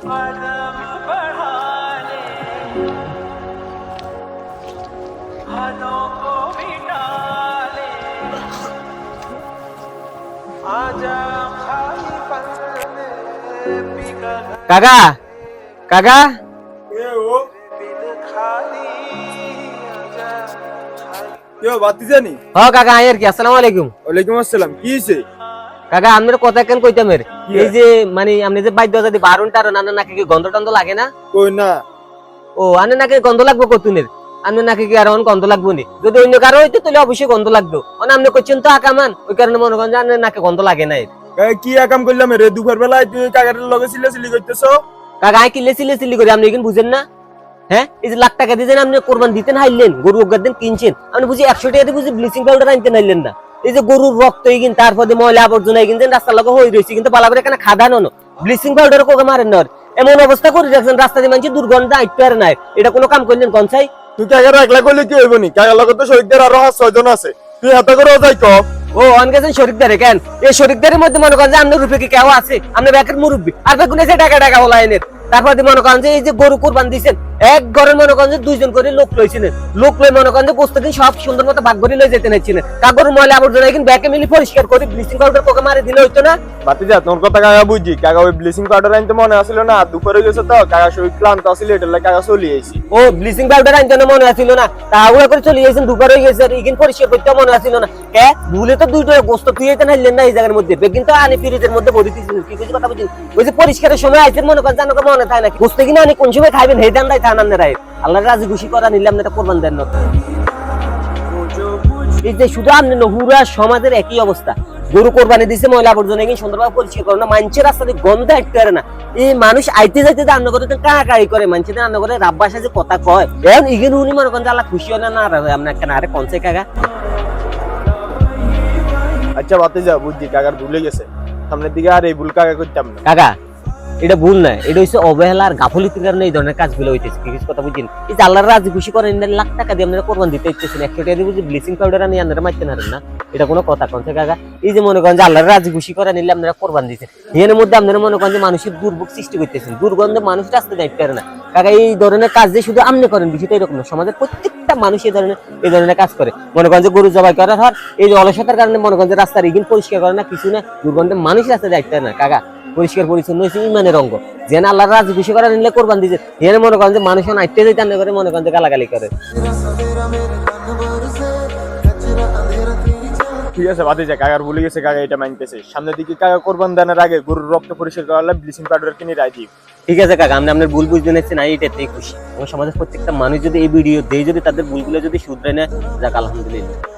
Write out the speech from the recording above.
कदम बढ़ा ले, हदों को मिटा ले, आजा खाली पल में पिघल কাকা কাকা दिल खाली, आजा खाली। কেউ বাতি জানি? হ কাকা আয়ের কি আসসালামু আলাইকুম। ওয়ালাইকুম আসসালাম। কি হইছে? কাকা আপনার কথা কেন কইতাম এর কি এই যে মানে আপনি যে বাদ্য যদি বারণ টারণ আনে নাকি কি গন্ধ টন্ধ লাগে না? কই না। ও আনে নাকি গন্ধ লাগবে কতুনের আনে নাকি কি আর গন্ধ লাগবে নি? যদি অন্য কারো হইতো তাহলে অবশ্যই গন্ধ লাগতো। মানে আপনি কইছেন তো আকামান ওই কারণে মনে করেন যে আনে নাকি গন্ধ লাগে না। কি কাম করলাম রে? দুপুর বেলায় তুই কাকার লগে চিল্লাচিল্লি করতেছ? কাকা আই কিলে সিলে সিলি করে আপনি কিন্তু বুঝেন না? হ্যাঁ এই যে লাখ টাকা দিয়েছেন আপনি কোরবান দিতেন হাইলেন গরু অজ্ঞার দিন কিনছেন আপনি বুঝি 100 টাকা দিয়ে বুঝি ব্লিচিং পাউডার আনতে নাইলেন না। এই যে গরুর রক্ত এইগিন তারপরে ময়লা আবর্জনা এইগিন রাস্তার লগে হই রইছে কিন্তু পালা করে এখানে খাদানো না ব্লিচিং পাউডার কোকে মারেন না। এমন অবস্থা করে রাখছেন রাস্তা দিয়ে মানুষ দুর্গন্ধ আইতে আর নাই। এটা কোনো কাম করলেন কনসাই? তুই কাকার একলা করলে কি হইব নি? কাকার লগে তো শহীদদের আরো 6 জন আছে। তুই হাতে করে যাই ক। ও অন গেছেন শরিকদারে কেন? এই শরিকদারের মধ্যে মনে করেন যে আপনার রূপে কি কেউ আছে? আপনি ব্যাকের মুরব্বী আর বেগুন এসে টাকা টাকা হলা এনেন। তারপর মনে করেন যে এই যে গরু কোরবান দিচ্ছেন এক ঘরের মনে করেন যে 2 জন করে লোক লইছিলেন। লোক লই মনে করেন যে প্রত্যেকদিন সব সুন্দর মতো ভাগ করে লই যেতে নাইছিলেন। কাগর ময়লা আবর্জনা কিন্তু ব্যাকে মিলি পরিষ্কার করে ব্লিচিং পাউডার কোকে মারে দিলে হইতো না? বাতি যা তোর কথা কাকা বুঝি। কাকা ওই ব্লিচিং পাউডার আনতে মনে আসিল না, দুপুরে গেছে তো কাকা শরীর ক্লান্ত আসিল এটা লাগে কাকা চলে আইছি। ও ব্লিচিং পাউডার আনতে না মনে আসিল না? তাহলে করে চলে গেছেন দুবার হয়ে গেছে আর ইগিন পরিষ্কার করতে মনে আসিল না? কে ভুলে তো দুইটা গোস্ত তুইতে নাইলেন না এই জায়গার মধ্যে বেগিন তো আনি ফ্রিজের মধ্যে ভরে দিয়েছিলেন। কি কিছু কথা বুঝি ওই যে পরিষ্কারের সময় আইছেন মনে করেন জানো মনে থাকে না গোস্ত কিনা আনি কোন সময় খাইবেন হে দান দাই থান আপনারা আল্লাহর রাজি খুশি করা নিলাম না কোরবান দেন না। এই যে শুধু আপনি নহুরা সমাজের একই অবস্থা গরু কোরবানি দিছে ময়লা আবর্জনা কি সুন্দরভাবে পরিষ্কার করে না মানুষের রাস্তাতে গন্ধ আইতে পারে না। এই মানুষ আইতে যাইতে রান্না করে কাকাই করে মানুষের রান্না করে রাব্বাসা যে কথা কয় এখন ইগেন উনি মনে করেন যে আল্লাহ খুশি হয় না না আপনার কেন আরে কনসে কাকা। আচ্ছা বাতি যা বুঝি কাকার ভুলে গেছে। সামনের দিকে আর এই ভুল কাকা করতাম না। কাকা এটা ভুল না, এটা হচ্ছে অবহেলা আর গাফলিতির কারণে এই ধরনের কাজগুলো হইতেছে। কিছু কথা বুঝছেন? এই যে আল্লাহর রাজি খুশি করেন লাখ টাকা দিয়ে আপনারা কোরবান দিতে ইচ্ছেছেন 100 টাকা দিয়ে বুঝি ব্লিচিং পাউডার আনি আপনারা মারতে পারেন না? এটা কোনো কথা কনছে কাকা? এই যে মনে করেন যে আল্লাহর রাজি খুশি করে নিলে আপনারা কোরবান দিচ্ছেন এর মধ্যে আপনারা মনে করেন যে মানুষের দুর্ভোগ সৃষ্টি করতেছেন দুর্গন্ধে মানুষ রাস্তায় যাইতে পারে না। কাকা এই ধরনের কাজ যে শুধু আপনি করেন বিষয়টা এরকম না, সমাজের প্রত্যেকটা মানুষ এই ধরনের কাজ করে। মনে করেন যে গরু জবাই করার হয় এই যে অলসতার কারণে মনে করেন যে রাস্তার ইগিন পরিষ্কার করে না কিছু না দুর্গন্ধে মানুষ রাস্তায় যাইতে পারে না। কাকা পরিষ্কার পরিচ্ছন্ন হয়েছে ইমানের অঙ্গ যেন আল্লাহর রাজি খুশি করা নিলে কোরবান দিচ্ছে এর মনে করেন যে মানুষ নাইতে যাইতে না করে মনে করেন যে গালাগালি করে। ঠিক আছে বাতি যা কাকার ভুলে গেছে কাকা এটা মানতেছে। সামনের দিকে কাকা কোরবান দেওয়ার আগে গরুর রক্ত পরিষ্কার করালে ব্লিচিং পাউডার কিনে রাই দিই। ঠিক আছে কাকা আপনি আপনার ভুল বুঝতে নিচ্ছেন না এটাতেই খুশি। আমার সমাজের প্রত্যেকটা মানুষ যদি এই ভিডিও দেয় যদি তাদের ভুলগুলো যদি শুধরে নেয় যাক আলহামদুলিল্লাহ।